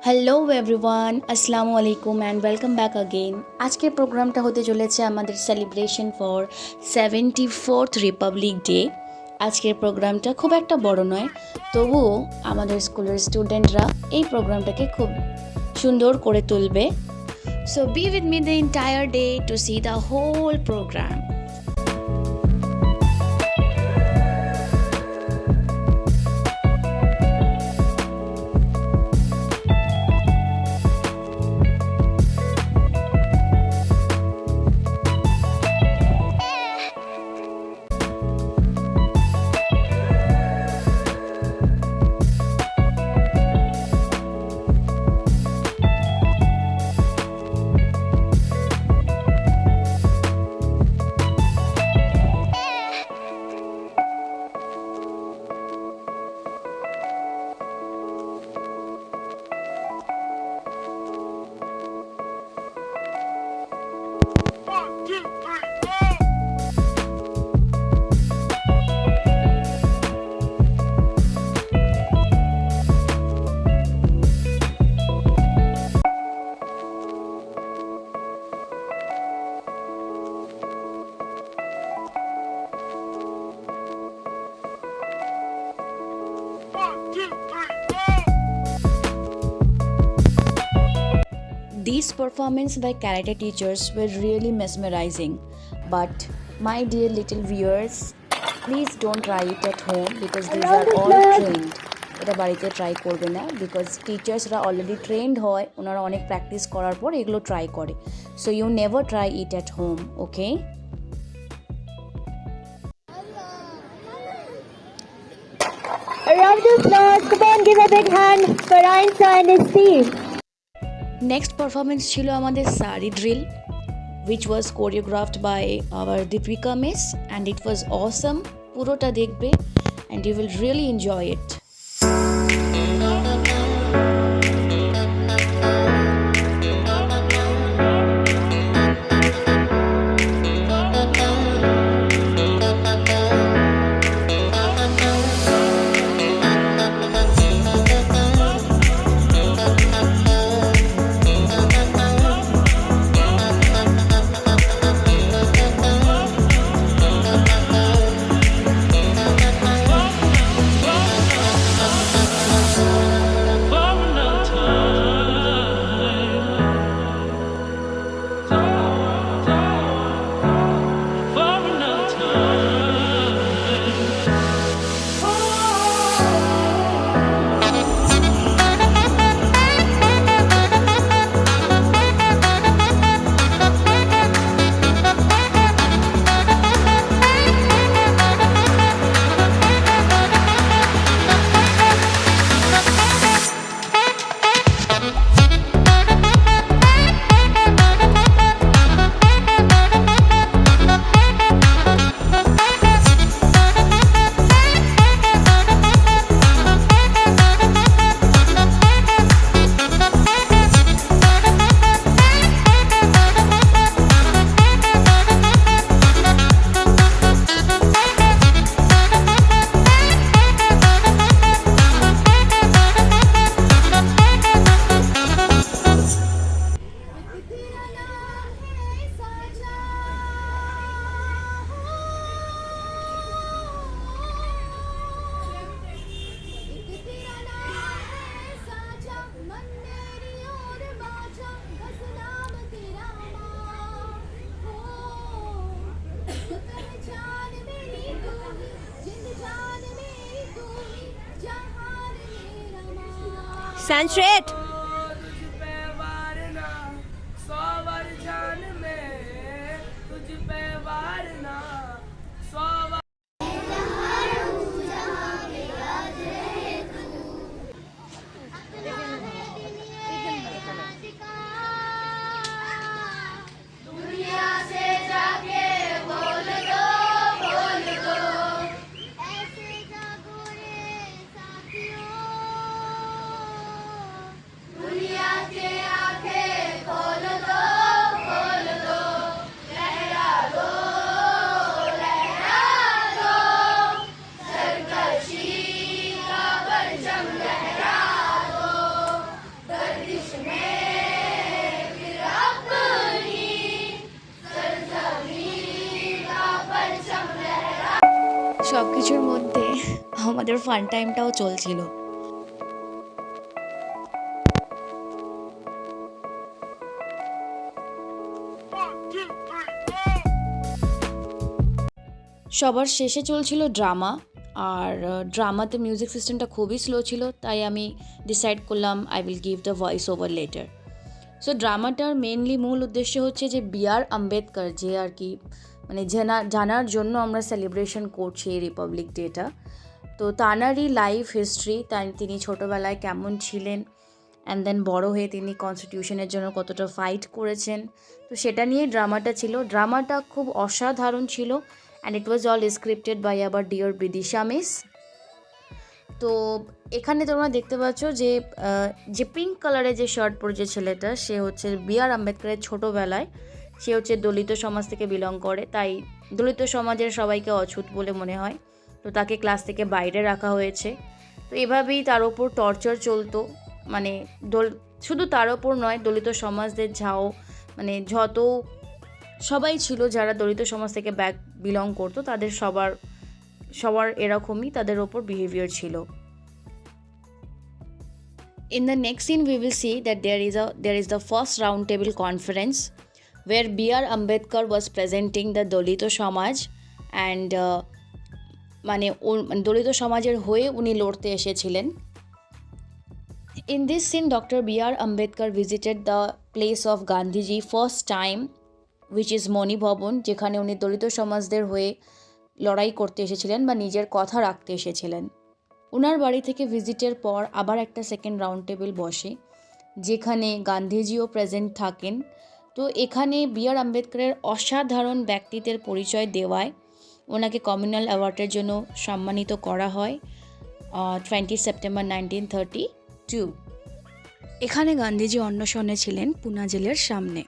Hello everyone, আসসালামু আলাইকুম and welcome back again. আজকের প্রোগ্রামটা হতে চলেছে আমাদের celebration for 74th Republic day. আজকের প্রোগ্রামটা খুব একটা বড় নয়, তবুও আমাদের স্কুলের স্টুডেন্টরা এই প্রোগ্রামটাকে খুব সুন্দর করে তুলবে। So be with me the entire day to see the whole programme. These performances by karate teachers were really mesmerizing. But my dear little viewers, please don't try it at home because these are all trained. এটা বাড়িতে try করবে না because টিচার্সরা already trend হয়, ওনারা অনেক practice করার পর এগুলো ট্রাই করে। So you never try it at home, okay? A round of applause. Come on, give a big hand for Einstein and his team. Next performance ছিল আমাদের সারি drill, which was choreographed by our Deepika miss and it was awesome. পুরোটা দেখবে and you will really enjoy it. Sanskrit. আমাদের fun টাইমটাও চলছিল। সবার শেষে চলছিল ড্রামা, আর ড্রামাতে মিউজিক সিস্টেমটা খুবই স্লো ছিল, তাই আমি ডিসাইড করলাম I will give the voice over later. So ড্রামাটার মেনলি মূল উদ্দেশ্য হচ্ছে যে B.R. আম্বেদকর, যে আর কি মানে জানার জন্য আমরা সেলিব্রেশন করছি এই রিপাবলিক ডেটা। তো তাঁরই লাইফ হিস্ট্রি, তিনি ছোটোবেলায় কেমন ছিলেন, অ্যান্ড দেন বড় হয়ে তিনি কনস্টিটিউশনের জন্য কতটা ফাইট করেছেন, তো সেটা নিয়ে ড্রামাটা ছিল। ড্রামাটা খুব অসাধারণ ছিল, and it was all scripted by আবার ডিয়ার বিদিশা মিস। তো এখানে তোমরা দেখতে পাচ্ছ যে পিঙ্ক কালারের যে শার্ট পরে যে ছেলেটা, সে হচ্ছে B.R. আম্বেদকরের ছোটোবেলায় সে হচ্ছে দলিত সমাজ থেকে বিলং করে, তাই দলিত সমাজের সবাইকে অছুত বলে মনে হয়, তো তাকে ক্লাস থেকে বাইরে রাখা হয়েছে। তো এভাবেই তার ওপর টর্চার চলতো, মানে শুধু তার ওপর নয়, দলিত সমাজদের যত সবাই ছিল যারা দলিত সমাজ থেকে বিলং করতো, তাদের সবার এরকমই তাদের ওপর বিহেভিয়ার ছিল। In the next scene we will see that there is the first round table conference where B.R. Ambedkar was presenting the দলিত সমাজ, and দলিত সমাজের হয়ে উনি লড়তে এসেছিলেন। In this scene Dr. B.R. Ambedkar visited the place of Gandhiji first time, which is মণি ভবন, যেখানে উনি দলিত সমাজদের হয়ে লড়াই করতে এসেছিলেন বা নিজের কথা রাখতে এসেছিলেন। ওনার বাড়ি থেকে ভিজিটের পর আবার একটা সেকেন্ড রাউন্ড টেবিল বসে, যেখানে গান্ধীজিও প্রেজেন্ট থাকেন। তো এখানে B.R. আম্বেদকরের অসাধারণ ব্যক্তিত্বের পরিচয় দেওয়ায় ওনাকে কমিউনাল অ্যাওয়ার্ডের জন্য সম্মানিত করা হয় 20 সেপ্টেম্বর 1932। এখানে গান্ধীজি অন্বেষণে ছিলেন পুনা জেলের সামনে।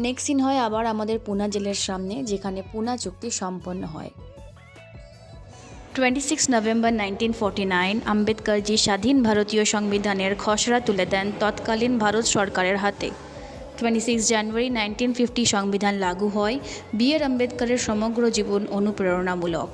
নেক্সট সিন হয় আবার আমাদের পুনা জেলের সামনে, যেখানে পুনা চুক্তি সম্পন্ন হয়। 26 নভেম্বর 1949 আম্বেদকরজি স্বাধীন ভারতীয় সংবিধানের খসড়া তুলে দেন তৎকালীন ভারত সরকারের হাতে। 26 জানুয়ারি 1950 সংবিধান লাগু হয়। B.R. আম্বেদকরের সমগ্র জীবন অনুপ্রেরণামূলক।